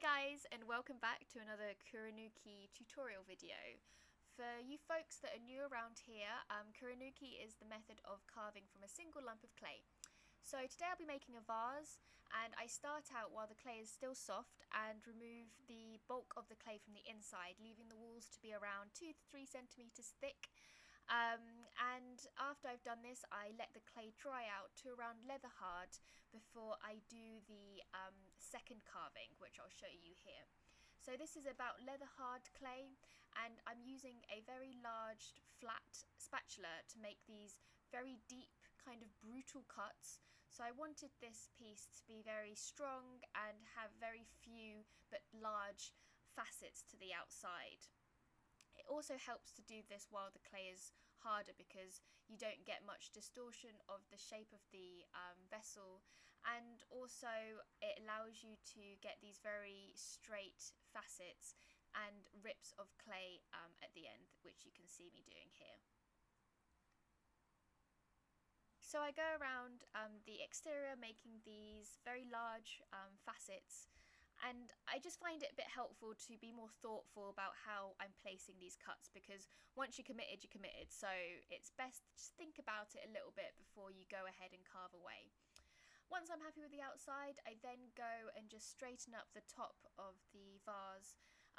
guys, and welcome back to another Kuranuki tutorial video. For you folks that are new around here, Kuranuki is the method of carving from a single lump of clay. So today I'll be making a vase, and I start out while the clay is still soft and remove the bulk of the clay from the inside, leaving the walls to be around 2 to 3 centimeters thick. And after I've done this, I let the clay dry out to around leather hard before I do the second carving, which I'll show you here. So this is about leather hard clay, and I'm using a very large flat spatula to make these very deep, kind of brutal cuts. So I wanted this piece to be very strong and have very few but large facets to the outside. It also helps to do this while the clay is harder because you don't get much distortion of the shape of the vessel, and also it allows you to get these very straight facets and rips of clay at the end, which you can see me doing here. So I go around the exterior making these very large facets, and I just find it a bit helpful to be more thoughtful about how I'm placing these cuts, because once you're committed, so it's best to just think about it a little bit before you go ahead and carve away. Once I'm happy with the outside, I then go and just straighten up the top of the vase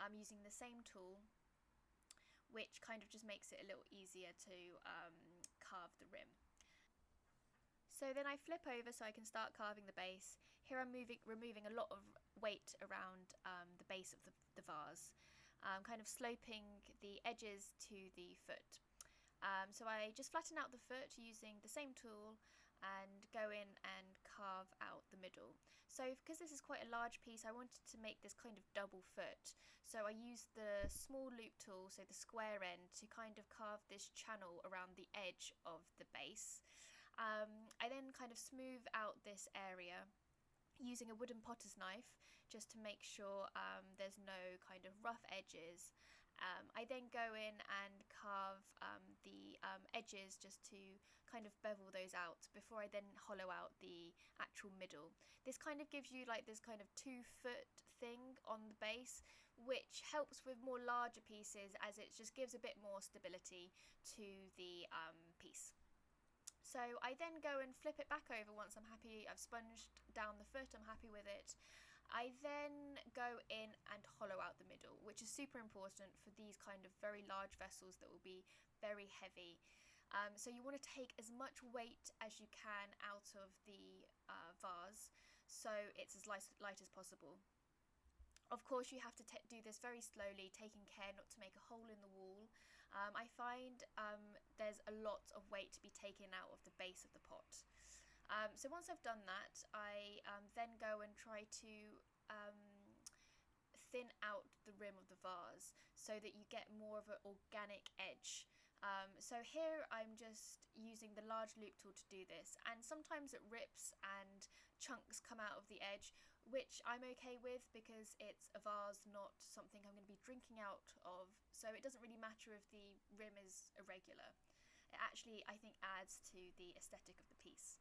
using the same tool, which kind of just makes it a little easier to carve the rim. So then I flip over so I can start carving the base. Here I'm removing a lot of weight around the base of the vase, kind of sloping the edges to the foot. So I just flatten out the foot using the same tool and go in and carve out the middle. So because this is quite a large piece, I wanted to make this kind of double foot. So I used the small loop tool, so the square end, to kind of carve this channel around the edge of the base. I then kind of smooth out this area using a wooden potter's knife just to make sure there's no kind of rough edges. I then go in and carve the edges just to kind of bevel those out before I then hollow out the actual middle. This kind of gives you like this kind of 2-foot thing on the base, which helps with more larger pieces as it just gives a bit more stability to the piece. So I then go and flip it back over once I'm happy. I've sponged down the foot, I'm happy with it. I then go in and hollow out the middle, which is super important for these kind of very large vessels that will be very heavy. So you want to take as much weight as you can out of the vase, so it's as light as possible. Of course, you have to do this very slowly, taking care not to make a hole in the wall. I find there's a lot of weight to be taken out of the base of the pot. So once I've done that, I then go and try to thin out the rim of the vase so that you get more of an organic edge. So here I'm just using the large loop tool to do this, and sometimes it rips and chunks come out of the edge, which I'm okay with because it's a vase, not something I'm going to be drinking out of, so it doesn't really matter if the rim is irregular. It actually, I think, adds to the aesthetic of the piece.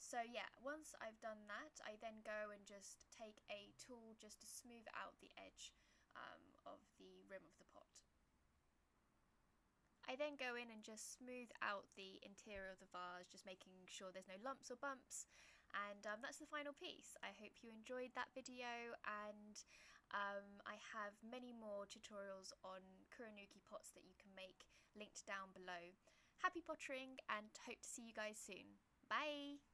So yeah, once I've done that, I then go and just take a tool just to smooth out the edge of the rim of the pot. I then go in and just smooth out the interior of the vase, just making sure there's no lumps or bumps, and that's the final piece. I hope you enjoyed that video, and I have many more tutorials on Kuranuki pots that you can make linked down below. Happy pottering, and hope to see you guys soon. Bye!